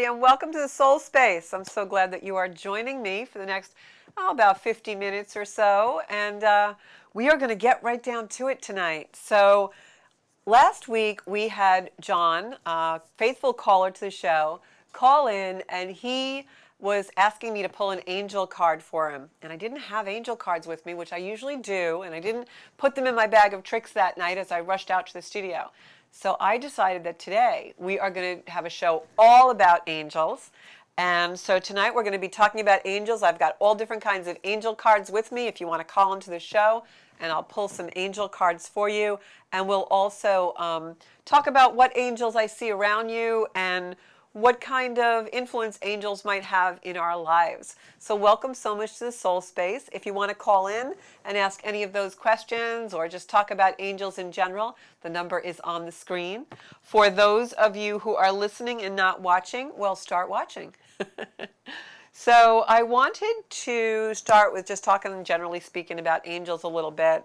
and welcome to the Soul Space. I'm so glad that you are joining me for the next, about 50 minutes or so, and we are going to get right down to it tonight. So last week we had John, faithful caller to the show, call in, and he was asking me to pull an angel card for him. And I didn't have angel cards with me, which I usually do, and I didn't put them in my bag of tricks that night as I rushed out to the studio. So I decided that today we are going to have a show all about angels. And so tonight we're going to be talking about angels. I've got all different kinds of angel cards with me if you want to call into the show, and I'll pull some angel cards for you. And we'll also talk about what angels I see around you and what kind of influence angels might have in our lives. So welcome so much to the Soul Space. If you want to call in and ask any of those questions or just talk about angels in general, the number is on the screen. For those of you who are listening and not watching, well, start watching. So I wanted to start with just talking, generally speaking, about angels a little bit.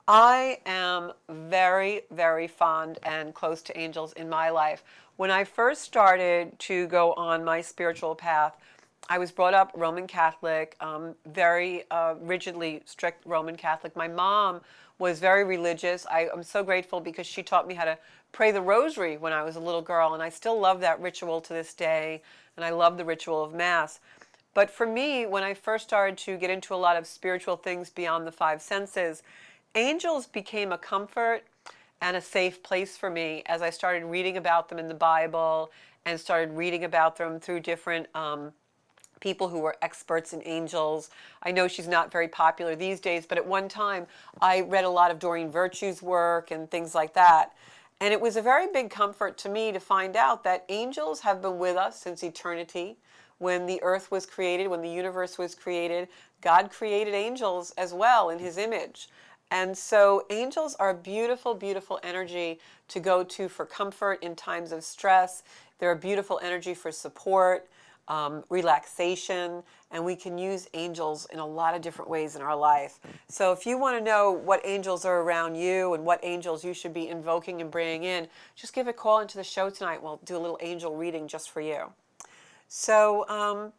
I am very, very fond and close to angels in my life. When I first started to go on my spiritual path, I was brought up Roman Catholic, very rigidly strict Roman Catholic. My mom was very religious. I'm so grateful because she taught me how to pray the rosary when I was a little girl, and I still love that ritual to this day, and I love the ritual of Mass. But for me, when I first started to get into a lot of spiritual things beyond the five senses, angels became a comfort and a safe place for me as I started reading about them in the Bible and started reading about them through different people who were experts in angels. I know she's not very popular these days, but at one time I read a lot of Doreen Virtue's work and things like that. And it was a very big comfort to me to find out that angels have been with us since eternity. When the earth was created, when the universe was created, God created angels as well in his image. And so angels are a beautiful, beautiful energy to go to for comfort in times of stress. They're a beautiful energy for support, relaxation, and we can use angels in a lot of different ways in our life. So if you want to know what angels are around you and what angels you should be invoking and bringing in, just give a call into the show tonight. We'll do a little angel reading just for you. So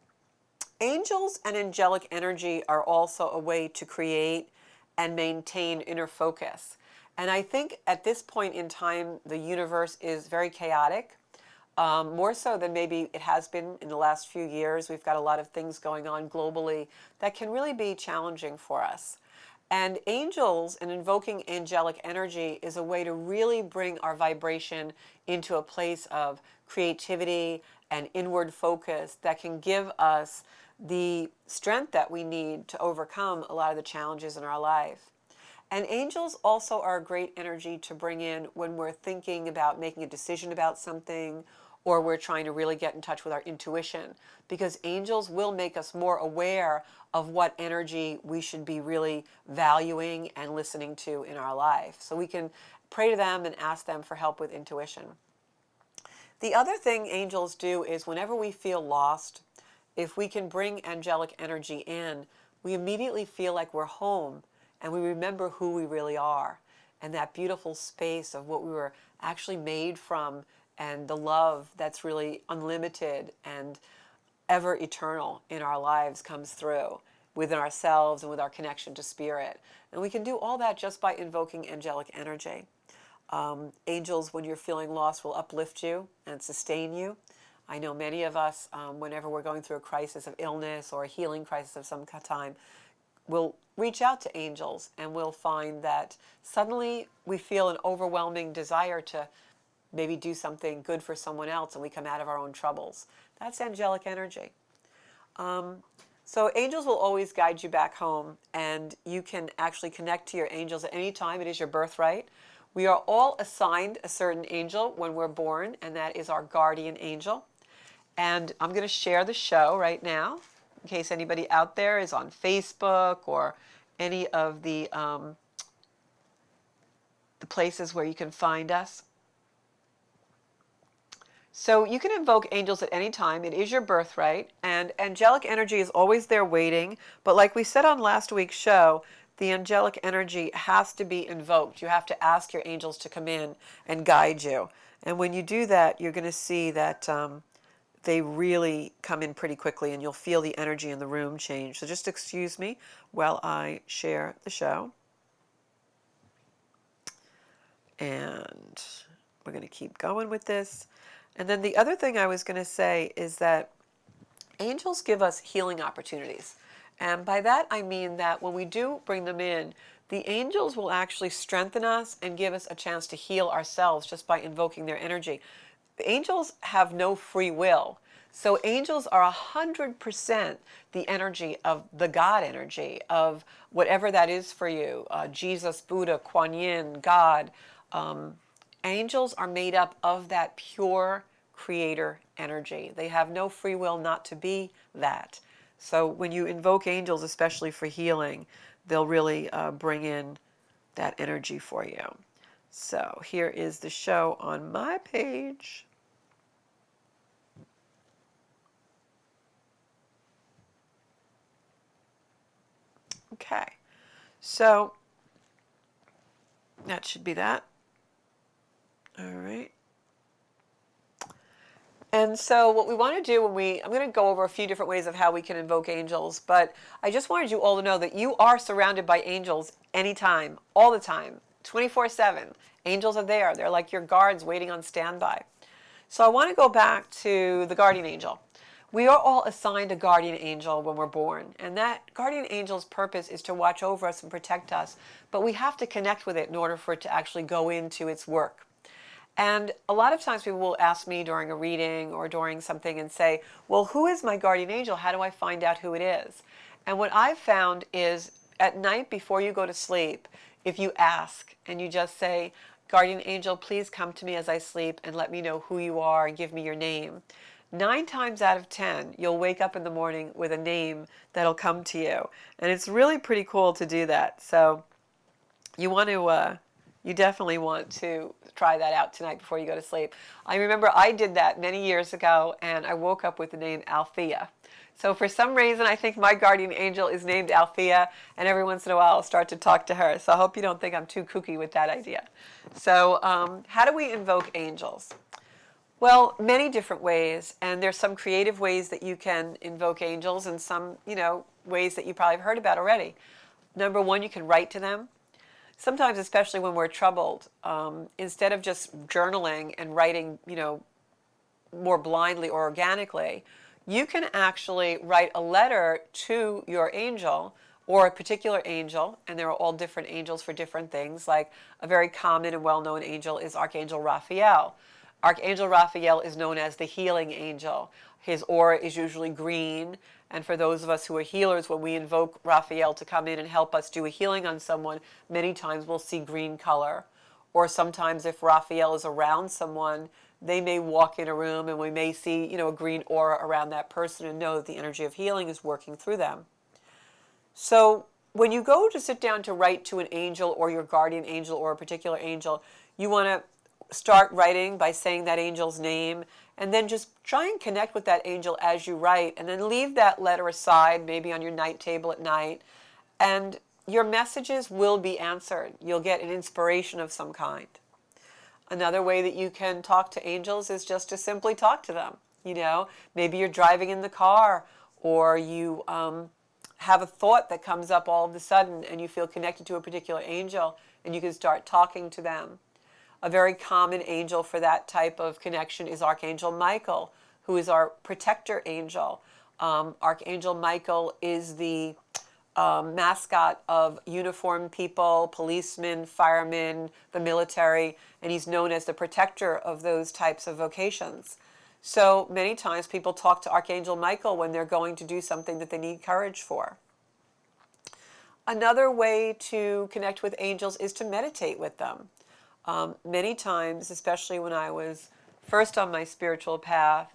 angels and angelic energy are also a way to create and maintain inner focus. And I think at this point in time, the universe is very chaotic, more so than maybe it has been in the last few years. We've got a lot of things going on globally that can really be challenging for us. And angels and invoking angelic energy is a way to really bring our vibration into a place of creativity and inward focus that can give us the strength that we need to overcome a lot of the challenges in our life. And angels also are a great energy to bring in when we're thinking about making a decision about something, or we're trying to really get in touch with our intuition, because angels will make us more aware of what energy we should be really valuing and listening to in our life. So we can pray to them and ask them for help with intuition. The other thing angels do is whenever we feel lost, if we can bring angelic energy in, we immediately feel like we're home and we remember who we really are and that beautiful space of what we were actually made from and the love that's really unlimited and ever eternal in our lives comes through within ourselves and with our connection to spirit. And we can do all that just by invoking angelic energy. Angels, when you're feeling lost, will uplift you and sustain you. I know many of us, whenever we're going through a crisis of illness or a healing crisis of some time, will reach out to angels and we'll find that suddenly we feel an overwhelming desire to maybe do something good for someone else and we come out of our own troubles. That's angelic energy. So angels will always guide you back home, and you can actually connect to your angels at any time. It is your birthright. We are all assigned a certain angel when we're born, and that is our guardian angel. And I'm going to share the show right now in case anybody out there is on Facebook or any of the places where you can find us. So you can invoke angels at any time. It is your birthright, and angelic energy is always there waiting. But like we said on last week's show, the angelic energy has to be invoked. You have to ask your angels to come in and guide you. And when you do that, you're going to see that they really come in pretty quickly, and you'll feel the energy in the room change. So just excuse me while I share the show. And we're going to keep going with this. And then the other thing I was going to say is that angels give us healing opportunities. And by that I mean that when we do bring them in, the angels will actually strengthen us and give us a chance to heal ourselves just by invoking their energy. The angels have no free will. So angels are 100% the energy of the God energy, of whatever that is for you. Jesus, Buddha, Kuan Yin, God. Angels are made up of that pure creator energy. They have no free will not to be that. So when you invoke angels, especially for healing, they'll really bring in that energy for you. So here is the show on my page. Okay, so that should be that. All right. And so what we want to do I'm going to go over a few different ways of how we can invoke angels, but I just wanted you all to know that you are surrounded by angels anytime, all the time, 24/7. Angels are there. They're like your guards waiting on standby. So I want to go back to the guardian angel. We are all assigned a guardian angel when we're born, and that guardian angel's purpose is to watch over us and protect us, but we have to connect with it in order for it to actually go into its work. And a lot of times people will ask me during a reading or during something and say, well, who is my guardian angel? How do I find out who it is? And what I've found is at night before you go to sleep, if you ask and you just say, guardian angel, please come to me as I sleep and let me know who you are and give me your name. 9 times out of 10, you'll wake up in the morning with a name that'll come to you. And it's really pretty cool to do that. So you definitely want to try that out tonight before you go to sleep. I remember I did that many years ago, and I woke up with the name Althea. So for some reason, I think my guardian angel is named Althea, and every once in a while I'll start to talk to her. So I hope you don't think I'm too kooky with that idea. So how do we invoke angels? Well, many different ways, and there's some creative ways that you can invoke angels, and some, ways that you probably have heard about already. Number one, you can write to them. Sometimes, especially when we're troubled, instead of just journaling and writing, more blindly or organically, you can actually write a letter to your angel or a particular angel, and there are all different angels for different things. Like a very common and well-known angel is Archangel Raphael. Archangel Raphael is known as the healing angel. His aura is usually green, and for those of us who are healers, when we invoke Raphael to come in and help us do a healing on someone, many times we'll see green color. Or sometimes if Raphael is around someone, they may walk in a room and we may see, a green aura around that person and know that the energy of healing is working through them. So when you go to sit down to write to an angel or your guardian angel or a particular angel, you want to start writing by saying that angel's name, and then just try and connect with that angel as you write, and then leave that letter aside, maybe on your night table at night, and your messages will be answered. You'll get an inspiration of some kind. Another way that you can talk to angels is just to simply talk to them. Maybe you're driving in the car, or you have a thought that comes up all of a sudden and you feel connected to a particular angel, and you can start talking to them. A very common angel for that type of connection is Archangel Michael, who is our protector angel. Archangel Michael is the mascot of uniformed people, policemen, firemen, the military, and he's known as the protector of those types of vocations. So many times people talk to Archangel Michael when they're going to do something that they need courage for. Another way to connect with angels is to meditate with them. Many times, especially when I was first on my spiritual path,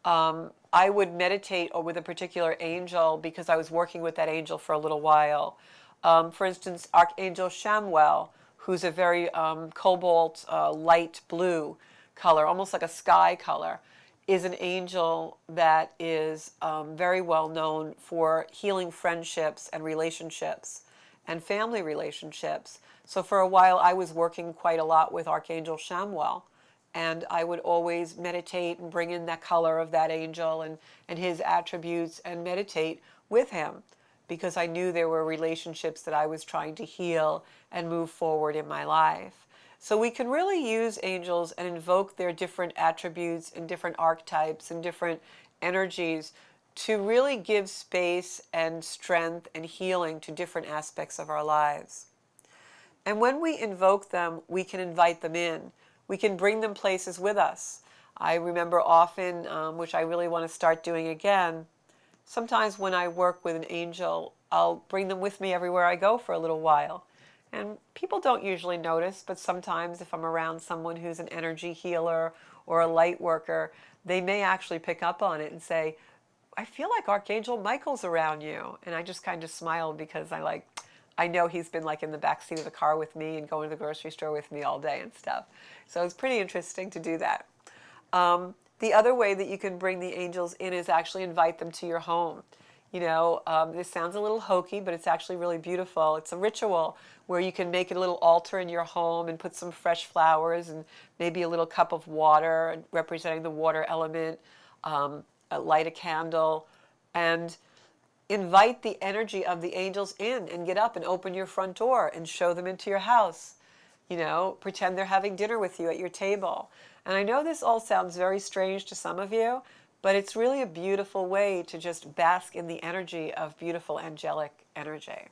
I would meditate with a particular angel because I was working with that angel for a little while. For instance, Archangel Chamuel, who's a very cobalt light blue color, almost like a sky color, is an angel that is very well known for healing friendships and relationships and family relationships. So for a while I was working quite a lot with Archangel Chamuel, and I would always meditate and bring in that color of that angel and his attributes and meditate with him, because I knew there were relationships that I was trying to heal and move forward in my life. So we can really use angels and invoke their different attributes and different archetypes and different energies to really give space and strength and healing to different aspects of our lives. And when we invoke them, we can invite them in. We can bring them places with us. I remember often, which I really want to start doing again, sometimes when I work with an angel, I'll bring them with me everywhere I go for a little while. And people don't usually notice, but sometimes if I'm around someone who's an energy healer or a light worker, they may actually pick up on it and say, I feel like Archangel Michael's around you. And I just kind of smile because I know he's been like in the back seat of the car with me and going to the grocery store with me all day and stuff. So it's pretty interesting to do that. The other way that you can bring the angels in is actually invite them to your home. You know, this sounds a little hokey, but it's actually really beautiful. It's a ritual where you can make a little altar in your home and put some fresh flowers and maybe a little cup of water representing the water element, light a candle, and invite the energy of the angels in, and get up and open your front door and show them into your house. You know, pretend they're having dinner with you at your table. And I know this all sounds very strange to some of you, but it's really a beautiful way to just bask in the energy of beautiful angelic energy.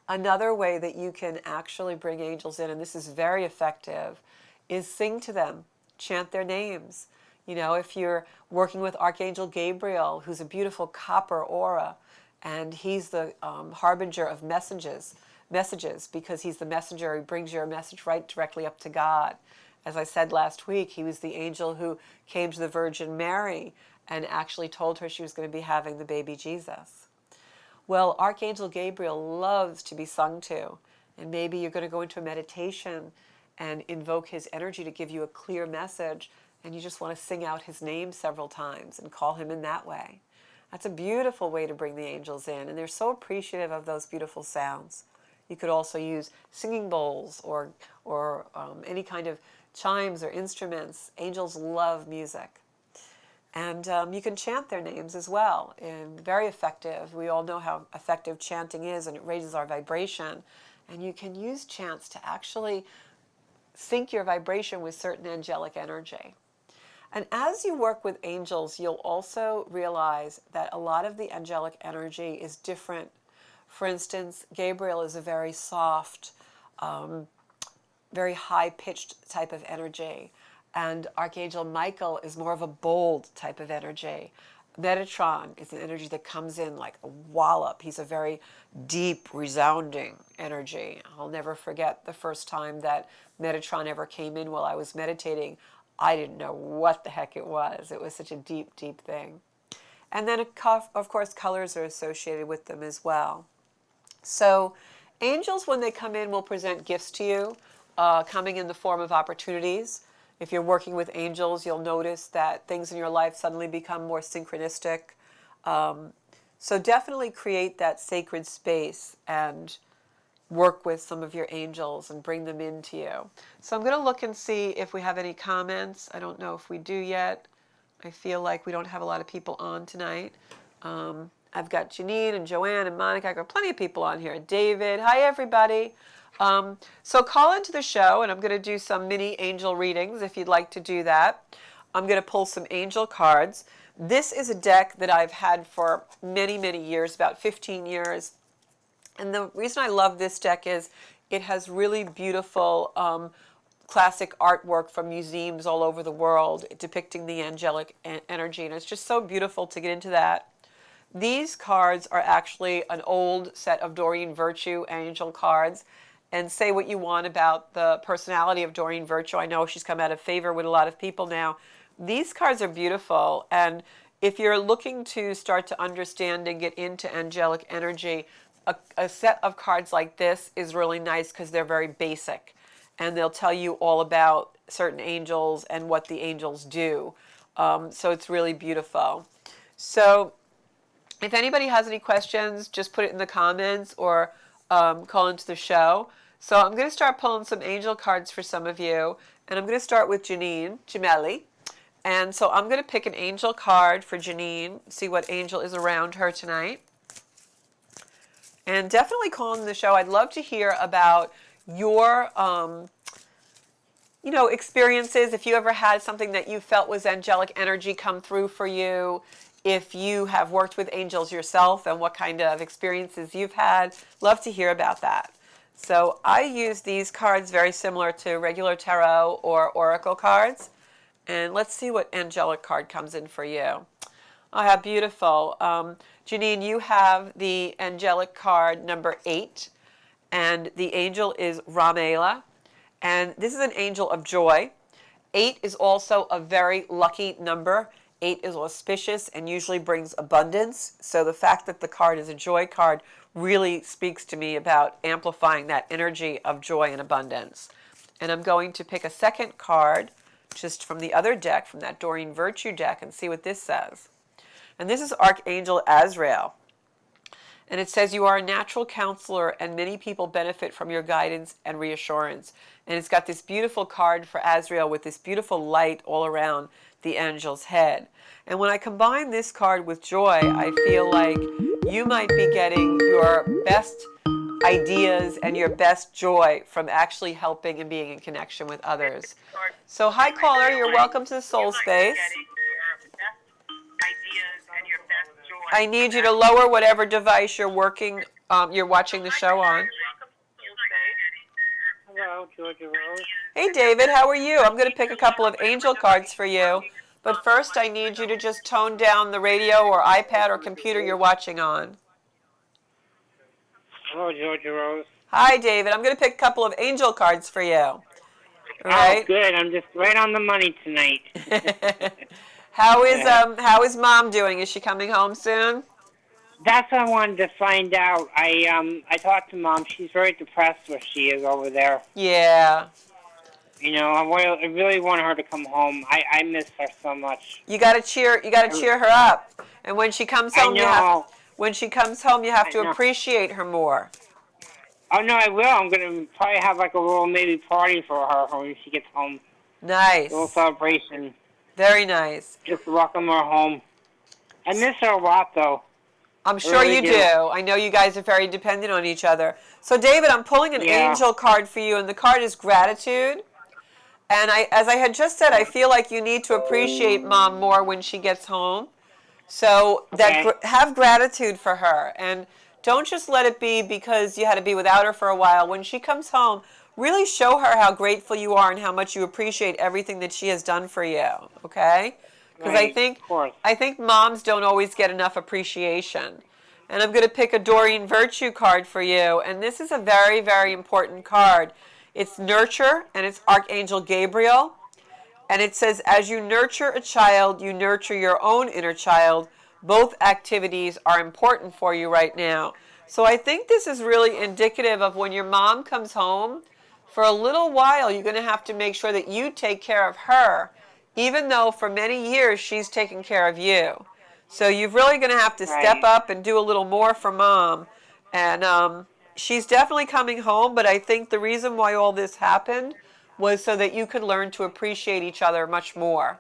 Another way that you can actually bring angels in, and this is very effective, is sing to them, chant their names. You know, if you're working with Archangel Gabriel, who's a beautiful copper aura, and he's the harbinger of messages, because he's the messenger. He brings your message right directly up to God. As I said last week, he was the angel who came to the Virgin Mary and actually told her she was going to be having the baby Jesus. Well, Archangel Gabriel loves to be sung to, and maybe you're going to go into a meditation and invoke his energy to give you a clear message, and you just want to sing out his name several times and call him in that way. That's a beautiful way to bring the angels in, and they're so appreciative of those beautiful sounds. You could also use singing bowls or any kind of chimes or instruments. Angels love music. And you can chant their names as well. And very effective. We all know how effective chanting is, and it raises our vibration. And you can use chants to actually sync your vibration with certain angelic energy. And as you work with angels, you'll also realize that a lot of the angelic energy is different. For instance, Gabriel is a very soft, very high-pitched type of energy. And Archangel Michael is more of a bold type of energy. Metatron is an energy that comes in like a wallop. He's a very deep, resounding energy. I'll never forget the first time that Metatron ever came in while I was meditating. I didn't know what the heck it was. It was such a deep, deep thing. And then, of course, colors are associated with them as well. So angels, when they come in, will present gifts to you, coming in the form of opportunities. If you're working with angels, you'll notice that things in your life suddenly become more synchronistic. So definitely create that sacred space and work with some of your angels and bring them into you. So I'm going to look and see if we have any comments. I don't know if we do yet. I feel like we don't have a lot of people on tonight. I've got Janine and Joanne and Monica. I've got plenty of people on here. David. Hi, everybody. So call into the show, and I'm going to do some mini angel readings if you'd like to do that. I'm going to pull some angel cards. This is a deck that I've had for many, many years, about 15 years. And the reason I love this deck is it has really beautiful classic artwork from museums all over the world depicting the angelic energy. And it's just so beautiful to get into that. These cards are actually an old set of Doreen Virtue angel cards. And say what you want about the personality of Doreen Virtue. I know she's come out of favor with a lot of people now. These cards are beautiful. And if you're looking to start to understand and get into angelic energy, a set of cards like this is really nice because they're very basic. And they'll tell you all about certain angels and what the angels do. So it's really beautiful. So if anybody has any questions, just put it in the comments or call into the show. So I'm going to start pulling some angel cards for some of you, And I'm going to start with Janine, Gemelli. And so I'm going to pick an angel card for Janine, see what angel is around her tonight. And definitely call in the show. I'd love to hear about your, experiences. If you ever had something that you felt was angelic energy come through for you, if you have worked with angels yourself and what kind of experiences you've had. Love to hear about that. So I use these cards very similar to regular tarot or oracle cards. And let's see what angelic card comes in for you. Oh, how beautiful. Janine, you have the angelic card number 8, and the angel is Ramela, and this is an angel of joy. 8 is also a very lucky number. 8 is auspicious and usually brings abundance. So the fact that the card is a joy card really speaks to me about amplifying that energy of joy and abundance. And I'm going to pick a second card just from the other deck, from that Doreen Virtue deck, and see what this says. And this is Archangel Azrael. And it says, you are a natural counselor and many people benefit from your guidance and reassurance. And it's got this beautiful card for Azrael with this beautiful light all around the angel's head. And when I combine this card with joy, I feel like you might be getting your best ideas and your best joy from actually helping and being in connection with others. So hi caller, you're welcome to the Soul Space. I need you to lower whatever device you're watching the show on. Hello, Georgia Rose. Hey David, how are you? I'm going to pick a couple of angel cards for you. But first I need you to just tone down the radio or iPad or computer you're watching on. Hello, Georgia Rose. Hi David, I'm going to pick a couple of angel cards for you. All right? Oh, good. I'm just right on the money tonight. How is Mom doing? Is she coming home soon? That's what I wanted to find out. I talked to Mom. She's very depressed where she is over there. Yeah. You know, I really want her to come home. I miss her so much. You got to cheer her up. And when she comes home, you have to appreciate her more. Oh no, I will. I'm gonna probably have like a little maybe party for her when she gets home. Nice. A little celebration. Very nice. Just to welcome her home. I miss her a lot, though. I'm sure you do. I know you guys are very dependent on each other. So, David, I'm pulling an angel card for you, and the card is gratitude. And as I had just said, I feel like you need to appreciate Mom more when she gets home. So have gratitude for her. And don't just let it be because you had to be without her for a while. When she comes home, really show her how grateful you are and how much you appreciate everything that she has done for you, okay? Because I think moms don't always get enough appreciation. And I'm going to pick a Doreen Virtue card for you. And this is a very, very important card. It's nurture, and it's Archangel Gabriel. And it says, as you nurture a child, you nurture your own inner child. Both activities are important for you right now. So I think this is really indicative of when your mom comes home, for a little while, you're going to have to make sure that you take care of her, even though for many years she's taken care of you. So you're really going to have to step up and do a little more for Mom. And she's definitely coming home, but I think the reason why all this happened was so that you could learn to appreciate each other much more.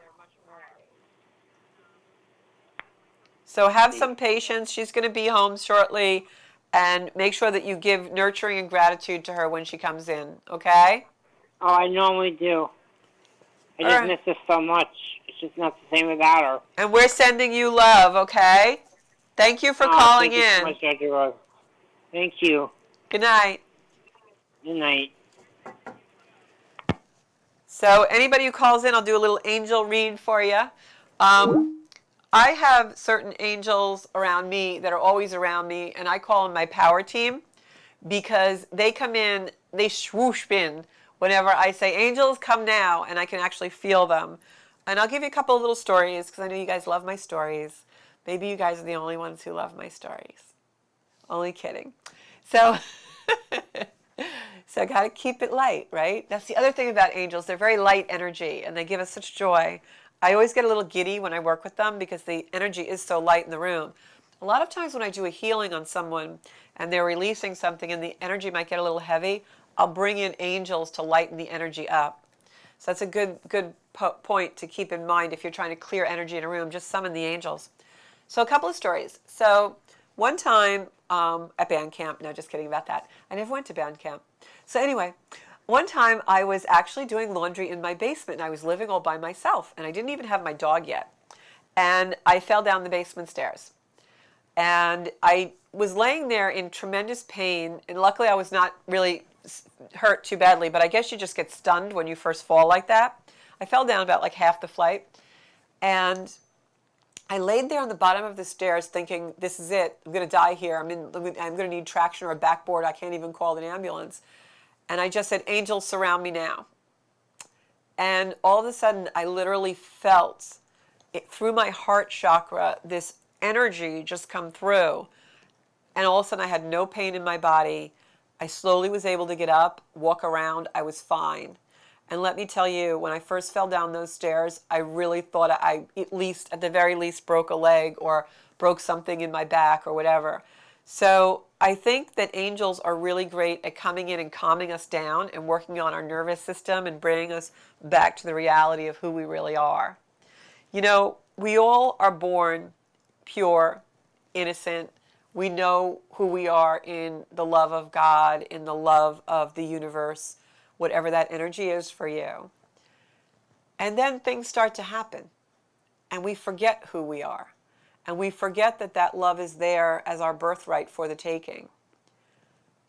So have some patience. She's going to be home shortly. And make sure that you give nurturing and gratitude to her when she comes in, okay? Oh, I normally do. I just miss her so much. It's just not the same without her. And we're sending you love, okay? Thank you for calling in. Thank you so much, Georgia Rose. Thank you. Good night. Good night. So anybody who calls in, I'll do a little angel read for you. I have certain angels around me that are always around me, and I call them my power team because they come in, they swoosh in whenever I say, angels, come now, and I can actually feel them. And I'll give you a couple of little stories because I know you guys love my stories. Maybe you guys are the only ones who love my stories. Only kidding. So, I got to keep it light, right? That's the other thing about angels. They're very light energy, and they give us such joy. I always get a little giddy when I work with them because the energy is so light in the room. A lot of times when I do a healing on someone and they're releasing something and the energy might get a little heavy, I'll bring in angels to lighten the energy up. So that's a good point to keep in mind if you're trying to clear energy in a room. Just summon the angels. So a couple of stories. So one time at band camp, no, just kidding about that. I never went to band camp. So anyway, one time I was actually doing laundry in my basement, and I was living all by myself, and I didn't even have my dog yet. And I fell down the basement stairs. And I was laying there in tremendous pain, and luckily I was not really hurt too badly, but I guess you just get stunned when you first fall like that. I fell down about like half the flight, and I laid there on the bottom of the stairs thinking, this is it. I'm going to die here. I'm going to need traction or a backboard. I can't even call an ambulance. And I just said, angels, surround me now. And all of a sudden, I literally felt it through my heart chakra, this energy just come through. And all of a sudden, I had no pain in my body. I slowly was able to get up, walk around. I was fine. And let me tell you, when I first fell down those stairs, I really thought I at the very least, broke a leg or broke something in my back or whatever. So I think that angels are really great at coming in and calming us down and working on our nervous system and bringing us back to the reality of who we really are. You know, we all are born pure, innocent. We know who we are in the love of God, in the love of the universe, whatever that energy is for you. And then things start to happen, and we forget who we are. And we forget that that love is there as our birthright for the taking.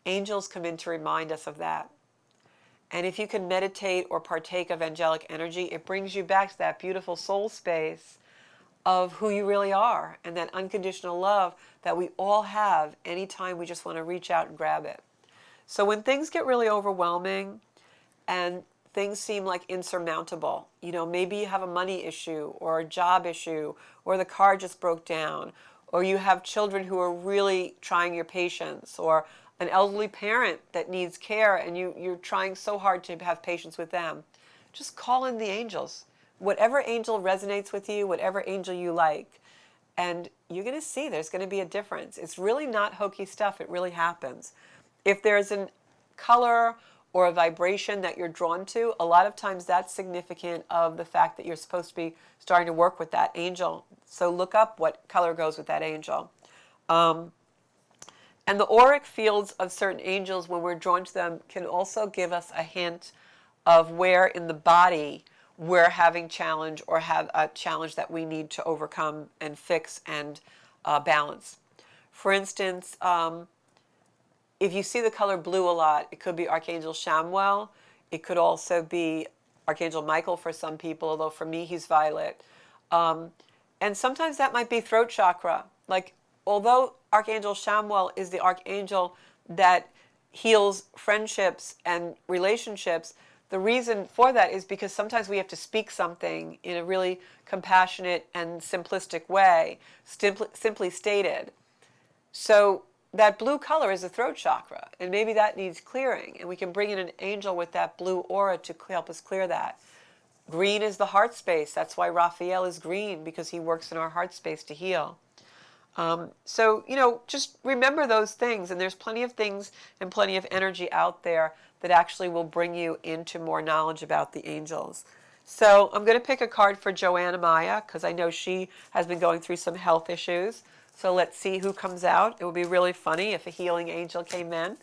Angels come in to remind us of that. And if you can meditate or partake of angelic energy, it brings you back to that beautiful soul space of who you really are and that unconditional love that we all have anytime we just want to reach out and grab it. So when things get really overwhelming and things seem like insurmountable, you know, maybe you have a money issue or a job issue, or the car just broke down, or you have children who are really trying your patience, or an elderly parent that needs care and you're trying so hard to have patience with them. Just call in the angels. Whatever angel resonates with you, whatever angel you like, and you're going to see there's going to be a difference. It's really not hokey stuff. It really happens. If there's a color or a vibration that you're drawn to, a lot of times that's significant of the fact that you're supposed to be starting to work with that angel. So look up what color goes with that angel. And the auric fields of certain angels, when we're drawn to them, can also give us a hint of where in the body we're having challenge or have a challenge that we need to overcome and fix and balance. For instance, if you see the color blue a lot, it could be Archangel Chamuel. It could also be Archangel Michael for some people, although for me he's violet. And sometimes that might be throat chakra. Like, although Archangel Chamuel is the archangel that heals friendships and relationships, the reason for that is because sometimes we have to speak something in a really compassionate and simplistic way, simply stated. So that blue color is the throat chakra, and maybe that needs clearing, and we can bring in an angel with that blue aura to help us clear that. Green is the heart space. That's why Raphael is green, because he works in our heart space to heal. So, you know, just remember those things, and there's plenty of things and plenty of energy out there that actually will bring you into more knowledge about the angels. So I'm going to pick a card for Joanna Maya, because I know she has been going through some health issues. So let's see who comes out. It would be really funny if a healing angel came in.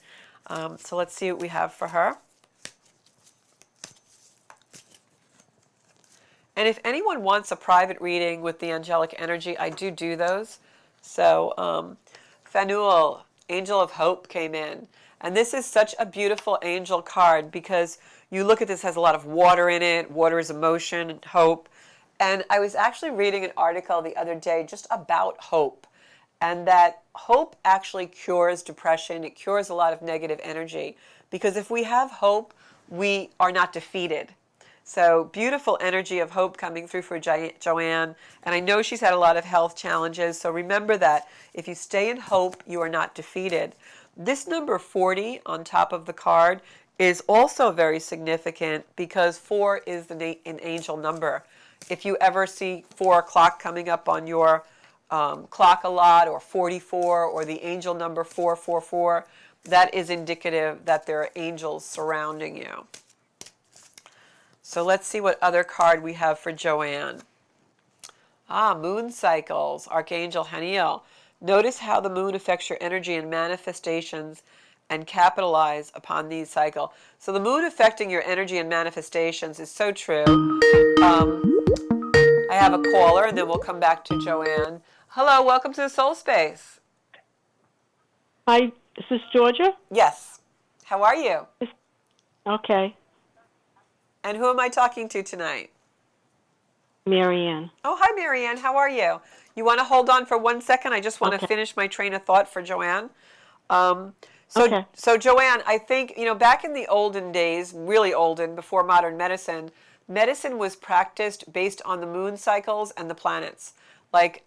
So let's see what we have for her. And if anyone wants a private reading with the angelic energy, I do those. So Fennel, Angel of Hope, came in. And this is such a beautiful angel card because you look at this, has a lot of water in it. Water is emotion and hope. And I was actually reading an article the other day just about hope. And that hope actually cures depression. It cures a lot of negative energy. Because if we have hope, we are not defeated. So beautiful energy of hope coming through for Joanne. And I know she's had a lot of health challenges. So remember that if you stay in hope, you are not defeated. This number 40 on top of the card is also very significant because 4 is an angel number. If you ever see 4 o'clock coming up on your clock a lot, or 44, or the angel number 444, that is indicative that there are angels surrounding you. So let's see what other card we have for Joanne. Moon cycles, Archangel Haniel. Notice how the moon affects your energy and manifestations and capitalize upon these cycles. So the moon affecting your energy and manifestations is so true. I have a caller and then we'll come back to Joanne. Hello, welcome to the Soul Space. Hi, is this Georgia? Yes. How are you? Okay. And who am I talking to tonight? Marianne. Oh, hi, Marianne. How are you? You want to hold on for 1 second? I just want to finish my train of thought for Joanne. So Joanne, I think, back in the olden days, really olden, before modern medicine, medicine was practiced based on the moon cycles and the planets. Like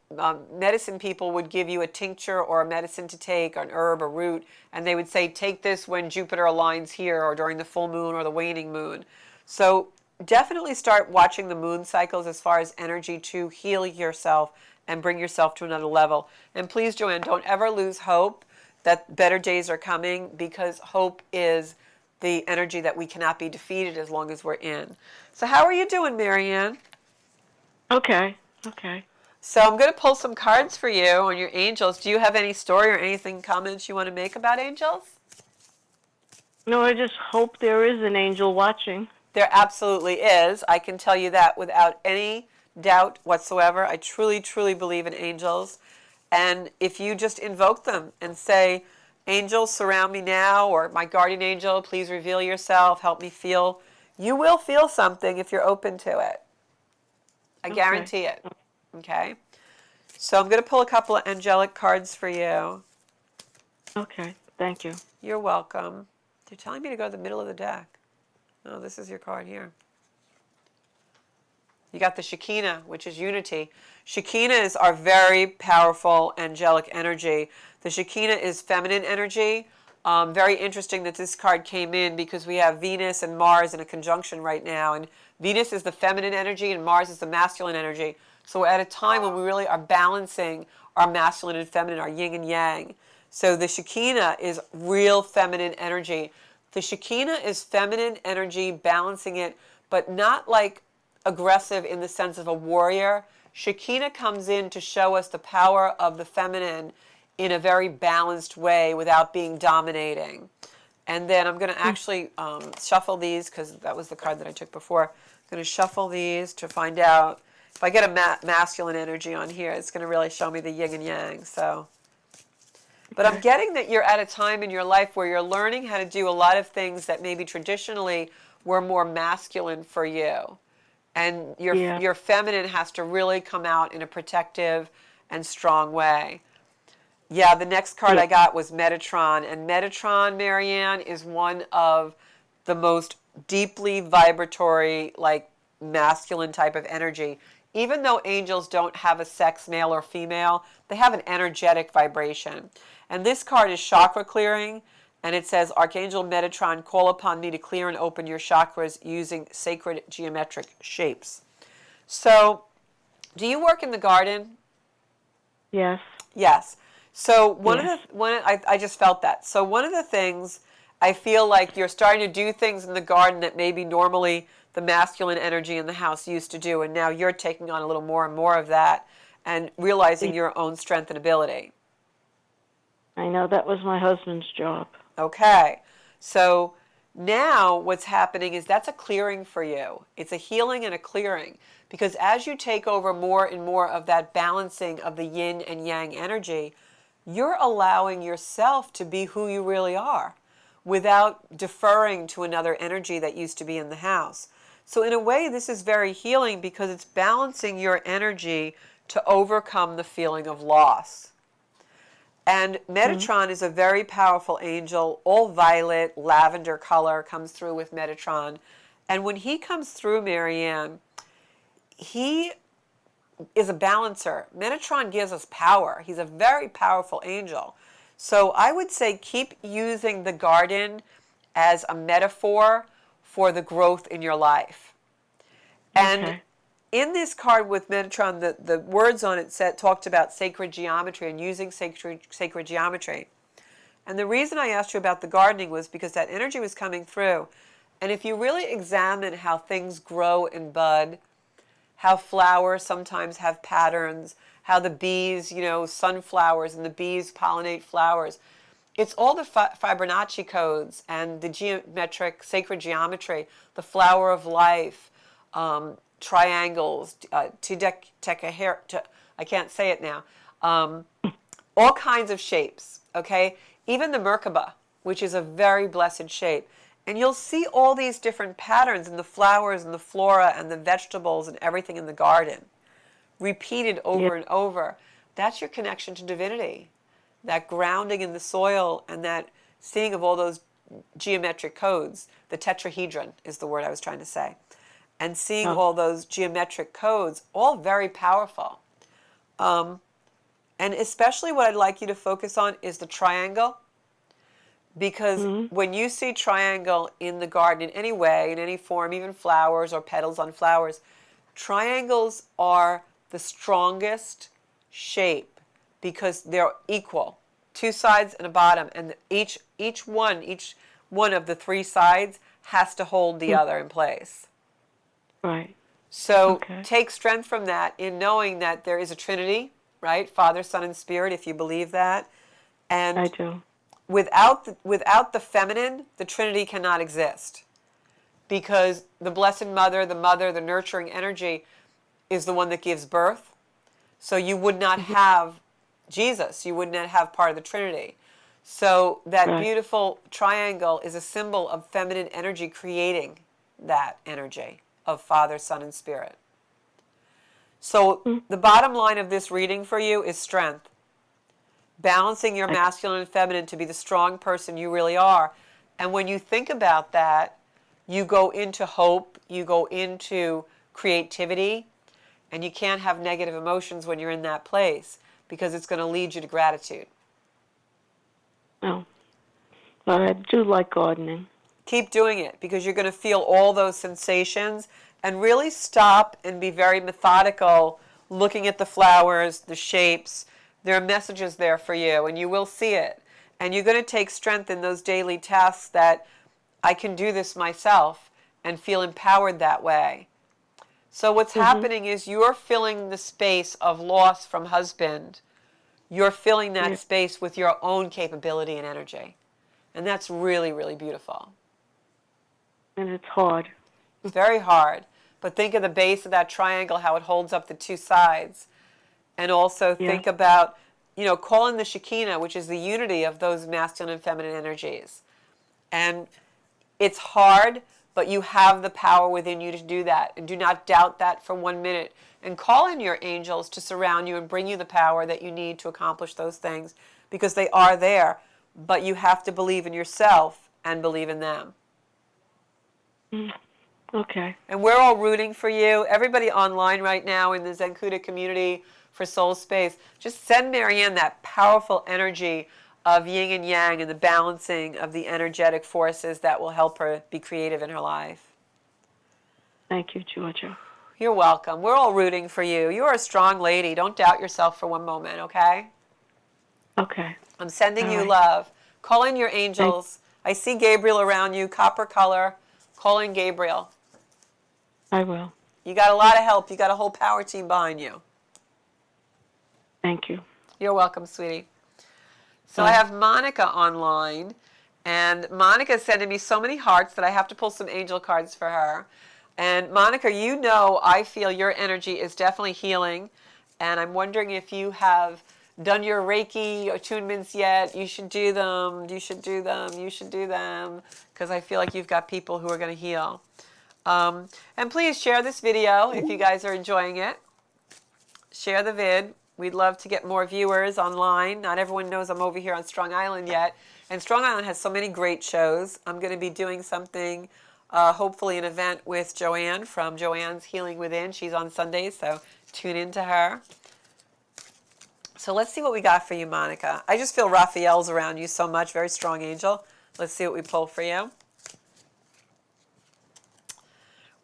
medicine people would give you a tincture or a medicine to take, an herb, a root, and they would say, take this when Jupiter aligns here or during the full moon or the waning moon. So definitely start watching the moon cycles as far as energy to heal yourself and bring yourself to another level. And please, Joanne, don't ever lose hope that better days are coming, because hope is the energy that we cannot be defeated as long as we're in. So how are you doing, Marianne? Okay. So I'm going to pull some cards for you on your angels. Do you have any story or anything, comments you want to make about angels? No, I just hope there is an angel watching. There absolutely is. I can tell you that without any doubt whatsoever. I truly, truly believe in angels. And if you just invoke them and say, angels, surround me now, or my guardian angel, please reveal yourself, help me feel, you will feel something if you're open to it. I guarantee it. Okay? So I'm going to pull a couple of angelic cards for you. Okay, thank you. You're welcome. They're telling me to go to the middle of the deck. Oh, this is your card here. You got the Shekinah, which is unity. Shekinah is our very powerful angelic energy. The Shekinah is feminine energy. Very interesting that this card came in because we have Venus and Mars in a conjunction right now. And Venus is the feminine energy and Mars is the masculine energy. So we're at a time when we really are balancing our masculine and feminine, our yin and yang. So the Shekinah is real feminine energy. The Shekinah is feminine energy, balancing it, but not like aggressive in the sense of a warrior. Shekinah comes in to show us the power of the feminine in a very balanced way without being dominating. And then I'm going to actually shuffle these, because that was the card that I took before. I'm going to shuffle these to find out if I get a masculine energy on here. It's going to really show me the yin and yang. But I'm getting that you're at a time in your life where you're learning how to do a lot of things that maybe traditionally were more masculine for you. And your feminine has to really come out in a protective and strong way. Yeah, the next card I got was Metatron. And Metatron, Marianne, is one of the most deeply vibratory, like masculine type of energy. Even though angels don't have a sex, male or female, they have an energetic vibration. And this card is Chakra Clearing. And it says, Archangel Metatron, call upon me to clear and open your chakras using sacred geometric shapes. So, do you work in the garden? Yes. Yes. So I just felt that. So one of the things, I feel like you're starting to do things in the garden that maybe normally the masculine energy in the house used to do, and now you're taking on a little more and more of that and realizing your own strength and ability. I know, that was my husband's job. Okay. So now what's happening is that's a clearing for you. It's a healing and a clearing, because as you take over more and more of that balancing of the yin and yang energy, you're allowing yourself to be who you really are without deferring to another energy that used to be in the house. So in a way, this is very healing because it's balancing your energy to overcome the feeling of loss. And Metatron is a very powerful angel. All violet, lavender color comes through with Metatron. And when he comes through, Marianne, he is a balancer. Metatron gives us power. He's a very powerful angel. So I would say keep using the garden as a metaphor for the growth in your life. And in this card with Metatron, the words on it talked about sacred geometry and using sacred geometry. And the reason I asked you about the gardening was because that energy was coming through. And if you really examine how things grow and bud, how flowers sometimes have patterns, how the bees, sunflowers and the bees pollinate flowers. It's all the Fibonacci codes and the geometric, sacred geometry, the flower of life, triangles, I can't say it now, all kinds of shapes, okay? Even the Merkaba, which is a very blessed shape. And you'll see all these different patterns in the flowers and the flora and the vegetables and everything in the garden, repeated over and over. That's your connection to divinity, that grounding in the soil and that seeing of all those geometric codes. The tetrahedron is the word I was trying to say. And seeing all those geometric codes, all very powerful. And especially what I'd like you to focus on is the triangle. Because when you see triangle in the garden in any way, in any form, even flowers or petals on flowers, triangles are the strongest shape because they're equal, two sides and a bottom, and each one of the three sides has to hold the other in place. Right. So take strength from that in knowing that there is a Trinity, right? Father, Son, and Spirit, if you believe that. And I do. Without the feminine, the Trinity cannot exist, because the Blessed Mother, the nurturing energy, is the one that gives birth. So you would not have Jesus. You would not have part of the Trinity. So that beautiful triangle is a symbol of feminine energy creating that energy of Father, Son, and Spirit. So the bottom line of this reading for you is strength. Balancing your masculine and feminine to be the strong person you really are. And when you think about that, you go into hope, you go into creativity, and you can't have negative emotions when you're in that place because it's going to lead you to gratitude. Oh. Well, I do like gardening. Keep doing it because you're going to feel all those sensations, and really stop and be very methodical looking at the flowers, the shapes. There are messages there for you, and you will see it. And you're going to take strength in those daily tasks that I can do this myself and feel empowered that way. So what's happening is you're filling the space of loss from husband. You're filling that space with your own capability and energy. And that's really, really beautiful. And it's hard. It's very hard. But think of the base of that triangle, how it holds up the two sides. And also think about, call in the Shekinah, which is the unity of those masculine and feminine energies. And it's hard, but you have the power within you to do that. And do not doubt that for 1 minute. And call in your angels to surround you and bring you the power that you need to accomplish those things, because they are there. But you have to believe in yourself and believe in them. Okay. And we're all rooting for you. Everybody online right now in the Zenkuda community for Soul Space, just send Marianne that powerful energy of yin and yang and the balancing of the energetic forces that will help her be creative in her life. Thank you, Georgia. You're welcome. We're all rooting for you. You're a strong lady. Don't doubt yourself for 1 moment, okay? Okay. I'm sending you love. Call in your angels. I see Gabriel around you, copper color. Call in Gabriel. I will. You got a lot of help. You got a whole power team behind you. Thank you. You're welcome, sweetie. So I have Monica online, and Monica is sending me so many hearts that I have to pull some angel cards for her. And Monica, I feel your energy is definitely healing, and I'm wondering if you have done your Reiki attunements yet. You should do them. You should do them. You should do them, because I feel like you've got people who are going to heal. And please share this video if you guys are enjoying it. Share the vid. We'd love to get more viewers online. Not everyone knows I'm over here on Strong Island yet. And Strong Island has so many great shows. I'm going to be doing something, hopefully an event with Joanne from Joanne's Healing Within. She's on Sundays, so tune in to her. So let's see what we got for you, Monica. I just feel Raphael's around you so much. Very strong angel. Let's see what we pull for you.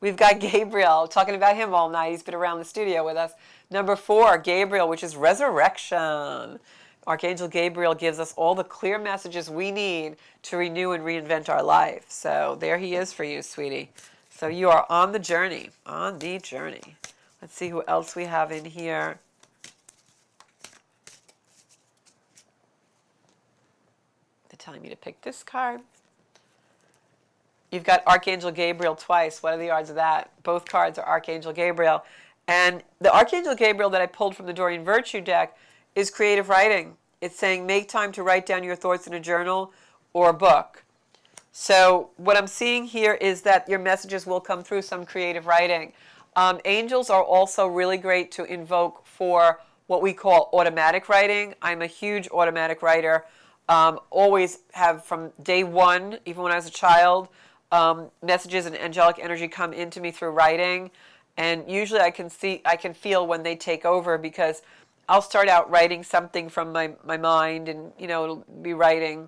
We've got Gabriel, talking about him all night. He's been around the studio with us. Number 4, Gabriel, which is resurrection. Archangel Gabriel gives us all the clear messages we need to renew and reinvent our life. So there he is for you, sweetie. So you are on the journey, on the journey. Let's see who else we have in here. They're telling me to pick this card. You've got Archangel Gabriel twice. What are the odds of that? Both cards are Archangel Gabriel. And the Archangel Gabriel that I pulled from the Doreen Virtue deck is creative writing. It's saying make time to write down your thoughts in a journal or a book. So what I'm seeing here is that your messages will come through some creative writing. Angels are also really great to invoke for what we call automatic writing. I'm a huge automatic writer. Always have from day one, even when I was a child, messages and angelic energy come into me through writing. And usually I can feel when they take over, because I'll start out writing something from my mind, and it'll be writing,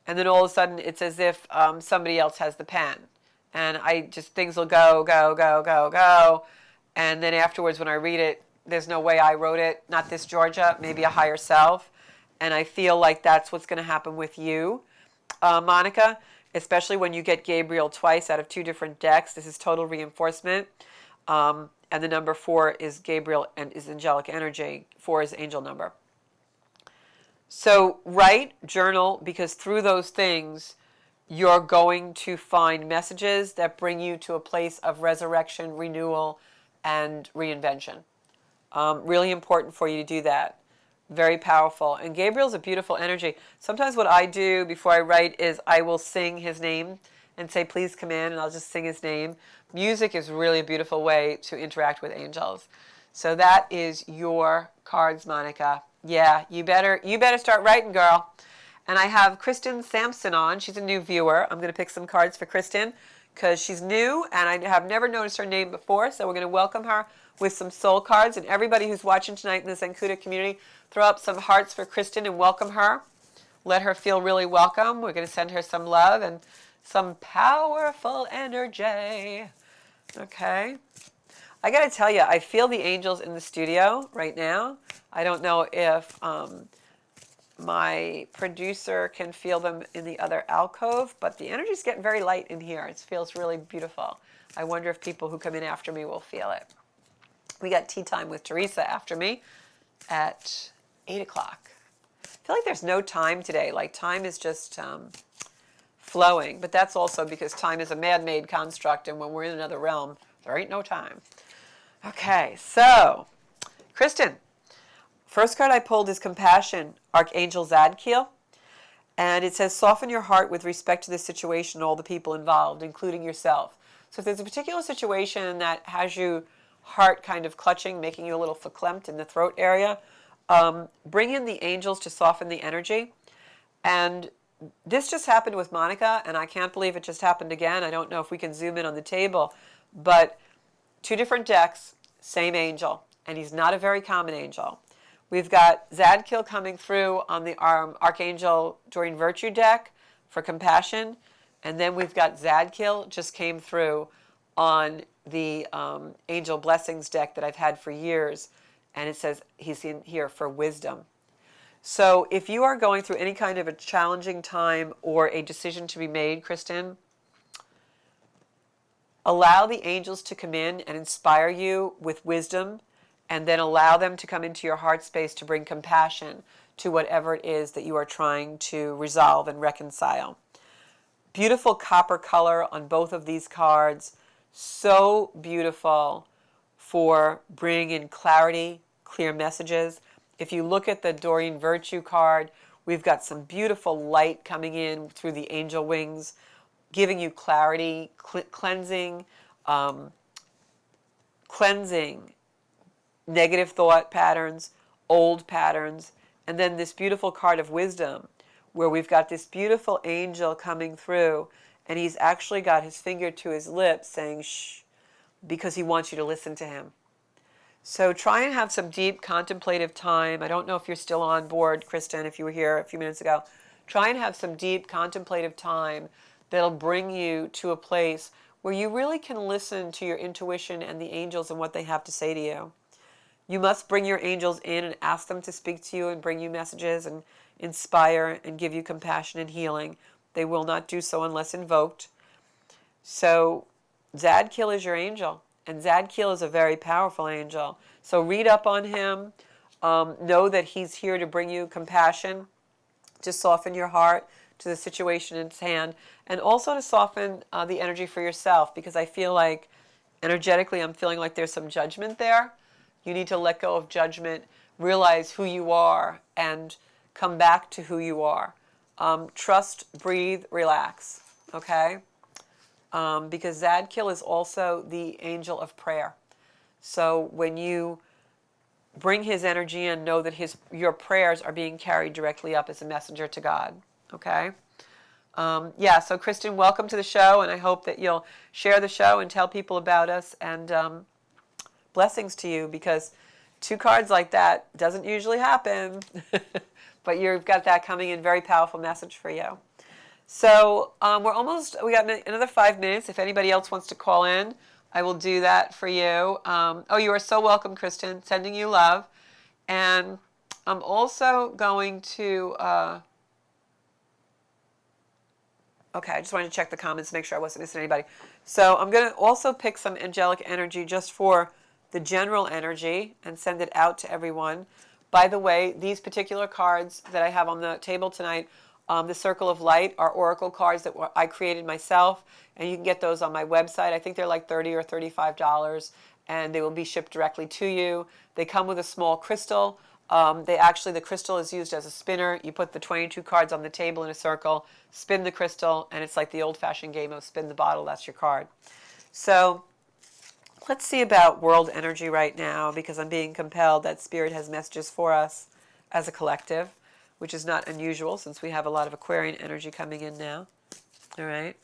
and then all of a sudden it's as if somebody else has the pen, and things will go, and then afterwards when I read it, there's no way I wrote it, not this Georgia, maybe a higher self, and I feel like that's what's going to happen with you, Monica, especially when you get Gabriel twice out of 2 different decks. This is total reinforcement. And the number 4 is Gabriel and is angelic energy. 4 is angel number. So write, journal, because through those things, you're going to find messages that bring you to a place of resurrection, renewal, and reinvention. Really important for you to do that. Very powerful. And Gabriel's a beautiful energy. Sometimes what I do before I write is I will sing his name and say, please come in, and I'll just sing his name. Music is really a beautiful way to interact with angels. So that is your cards, Monica. Yeah, you better start writing, girl. And I have Kristen Sampson on. She's a new viewer. I'm going to pick some cards for Kristen because she's new, and I have never noticed her name before. So we're going to welcome her with some soul cards. And everybody who's watching tonight in the Zenkuda community, throw up some hearts for Kristen and welcome her. Let her feel really welcome. We're going to send her some love and some powerful energy. Okay. I got to tell you, I feel the angels in the studio right now. I don't know if my producer can feel them in the other alcove, but the energy's getting very light in here. It feels really beautiful. I wonder if people who come in after me will feel it. We got tea time with Teresa after me at 8 o'clock. I feel like there's no time today. Like time is just flowing, but that's also because time is a man-made construct, and when we're in another realm, there ain't no time. Okay, so Kristen, first card I pulled is Compassion, Archangel Zadkiel, and it says soften your heart with respect to this situation and all the people involved, including yourself. So if there's a particular situation that has you heart kind of clutching, making you a little verklempt in the throat area, bring in the angels to soften the energy. And this just happened with Monica, and I can't believe it just happened again. I don't know if we can zoom in on the table, but 2 different decks, same angel, and he's not a very common angel. We've got Zadkiel coming through on the Archangel Doreen Virtue deck for Compassion, and then we've got Zadkiel just came through on the Angel Blessings deck that I've had for years, and it says he's in here for Wisdom. So if you are going through any kind of a challenging time or a decision to be made, Kristen, allow the angels to come in and inspire you with wisdom, and then allow them to come into your heart space to bring compassion to whatever it is that you are trying to resolve and reconcile. Beautiful copper color on both of these cards. So beautiful for bringing in clarity, clear messages. If you look at the Doreen Virtue card, we've got some beautiful light coming in through the angel wings, giving you clarity, cleansing negative thought patterns, old patterns, and then this beautiful card of Wisdom, where we've got this beautiful angel coming through, and he's actually got his finger to his lips saying, shh, because he wants you to listen to him. So try and have some deep contemplative time. I don't know if you're still on board, Kristen, if you were here a few minutes ago. Try and have some deep contemplative time that'll bring you to a place where you really can listen to your intuition and the angels and what they have to say to you. You must bring your angels in and ask them to speak to you and bring you messages and inspire and give you compassion and healing. They will not do so unless invoked. So Zadkiel is your angel, and Zadkiel is a very powerful angel. So read up on him. Know that he's here to bring you compassion, to soften your heart to the situation in hand, and also to soften the energy for yourself, because I feel like energetically I'm feeling like there's some judgment there. You need to let go of judgment, realize who you are, and come back to who you are. Trust, breathe, relax, okay? Because Zadkiel is also the angel of prayer. So when you bring his energy in, know that your prayers are being carried directly up as a messenger to God, okay? Yeah, so Kristen, welcome to the show, and I hope that you'll share the show and tell people about us, and blessings to you, because 2 cards like that doesn't usually happen, but you've got that coming in, very powerful message for you. So we got another 5 minutes. If anybody else wants to call in, I will do that for you. Oh, you are so welcome, Kristen. Sending you love. And I'm also going to, okay, I just wanted to check the comments, make sure I wasn't missing anybody. So I'm going to also pick some angelic energy just for the general energy and send it out to everyone. By the way, these particular cards that I have on the table tonight, the Circle of Light, are oracle cards that I created myself, and you can get those on my website. I think they're like $30 or $35, and they will be shipped directly to you. They come with a small crystal. The crystal is used as a spinner. You put the 22 cards on the table in a circle, spin the crystal, and it's like the old-fashioned game of spin the bottle. That's your card. So let's see about world energy right now, because I'm being compelled that Spirit has messages for us as a collective, which is not unusual since we have a lot of Aquarian energy coming in now. All right.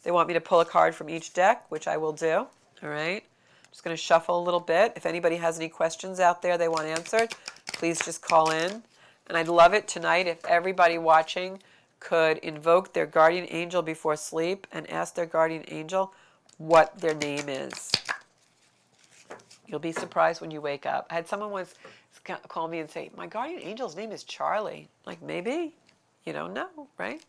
They want me to pull a card from each deck, which I will do. All right. Just going to shuffle a little bit. If anybody has any questions out there they want answered, please just call in. And I'd love it tonight if everybody watching could invoke their guardian angel before sleep and ask their guardian angel what their name is. You'll be surprised when you wake up. I had someone once call me and say, my guardian angel's name is Charlie. Like, maybe? You don't know, right?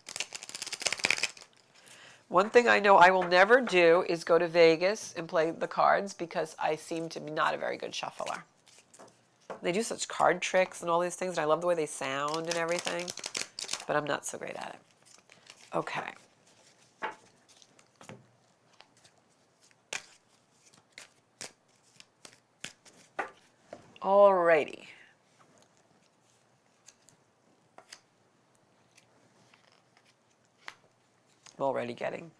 One thing I know I will never do is go to Vegas and play the cards, because I seem to be not a very good shuffler. They do such card tricks and all these things, and I love the way they sound and everything, but I'm not so great at it. Okay. Alrighty. I'm already getting.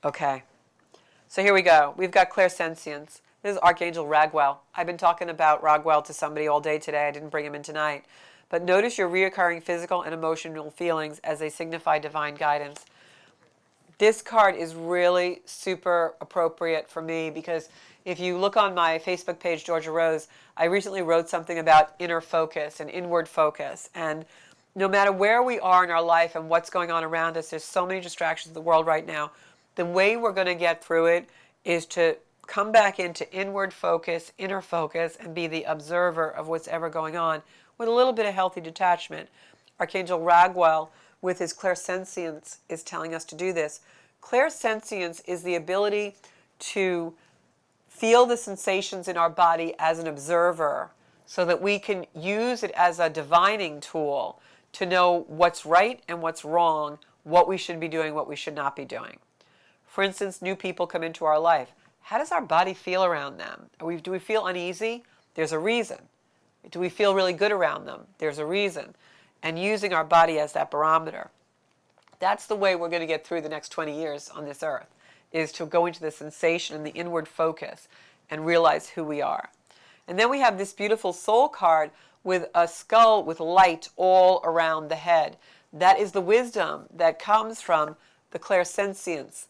Okay. So here we go. We've got Clairsentience. This is Archangel Raguel. I've been talking about Raguel to somebody all day today. I didn't bring him in tonight. But notice your reoccurring physical and emotional feelings as they signify divine guidance. This card is really super appropriate for me, because if you look on my Facebook page, Georgia Rose, I recently wrote something about inner focus and inward focus. And no matter where we are in our life and what's going on around us, there's so many distractions in the world right now. The way we're going to get through it is to come back into inward focus, inner focus, and be the observer of what's ever going on with a little bit of healthy detachment. Archangel Raguel, with his Clairsentience, is telling us to do this. Clairsentience is the ability to feel the sensations in our body as an observer, so that we can use it as a divining tool to know what's right and what's wrong, what we should be doing, what we should not be doing. For instance, new people come into our life. How does our body feel around them? Do we feel uneasy? There's a reason. Do we feel really good around them? There's a reason. And using our body as that barometer. That's the way we're going to get through the next 20 years on this earth, is to go into the sensation and the inward focus and realize who we are. And then we have this beautiful soul card with a skull with light all around the head. That is the wisdom that comes from the Clairsentience,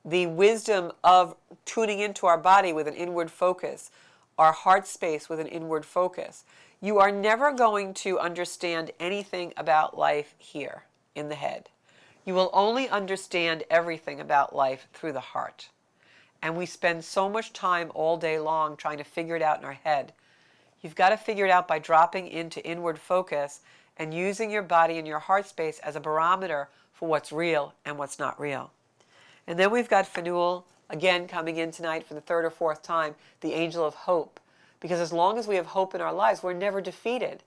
the wisdom of tuning into our body with an inward focus, our heart space with an inward focus. You are never going to understand anything about life here in the head. You will only understand everything about life through the heart. And we spend so much time all day long trying to figure it out in our head. You've got to figure it out by dropping into inward focus and using your body and your heart space as a barometer for what's real and what's not real. And then we've got Fennel again coming in tonight for the third or fourth time, the angel of hope. Because as long as we have hope in our lives, we're never defeated.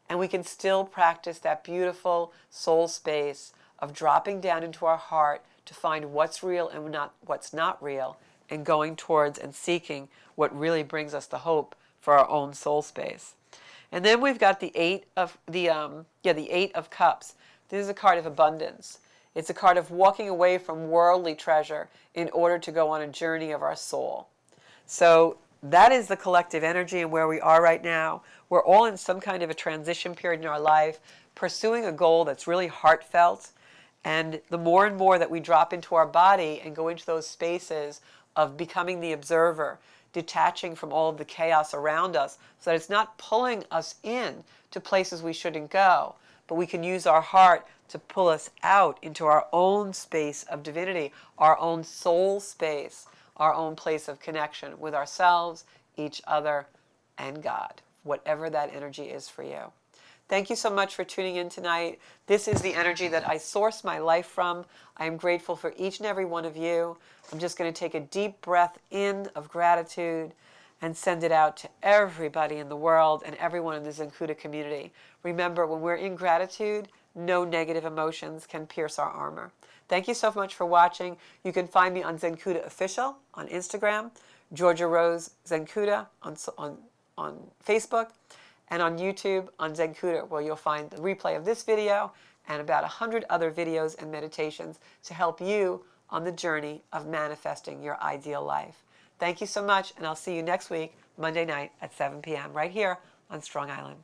And we can still practice that beautiful soul space of dropping down into our heart to find what's real and what's not real, and going towards and seeking what really brings us the hope for our own soul space. And then we've got the Eight of Cups. This is a card of abundance. It's a card of walking away from worldly treasure in order to go on a journey of our soul. So that is the collective energy and where we are right now. We're all in some kind of a transition period in our life, pursuing a goal that's really heartfelt. And the more and more that we drop into our body and go into those spaces of becoming the observer, detaching from all of the chaos around us, so that it's not pulling us in to places we shouldn't go, but we can use our heart to pull us out into our own space of divinity, our own soul space, our own place of connection with ourselves, each other, and God, whatever that energy is for you. Thank you so much for tuning in tonight. This is the energy that I source my life from. I am grateful for each and every one of you. I'm just going to take a deep breath in of gratitude and send it out to everybody in the world and everyone in the Zenkuda community. Remember, when we're in gratitude, no negative emotions can pierce our armor. Thank you so much for watching. You can find me on Zenkuda Official on Instagram, Georgia Rose Zenkuda on Facebook, and on YouTube on Zenkuda, where you'll find the replay of this video and about 100 other videos and meditations to help you on the journey of manifesting your ideal life. Thank you so much, and I'll see you next week, Monday night at 7 p.m. right here on Strong Island.